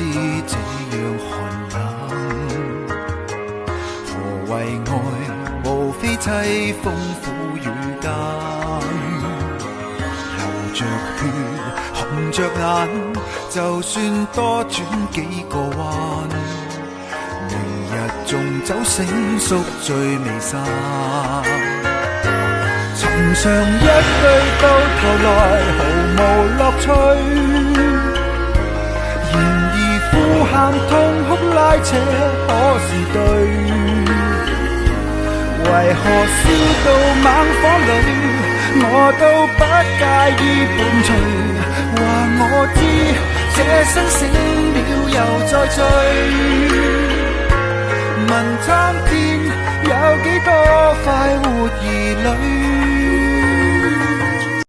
知這樣寒冷。何謂愛？無非凄風苦雨間，流着血，紅着眼，就算多轉幾個彎，明日縱酒醒宿醉未散。尋常一對到頭來毫無樂趣，然而呼喊痛哭拉扯可是對。為何燒到猛火裏，我都不介意伴隨？話我知這生死了又再聚，問蒼天有幾多快活兒女？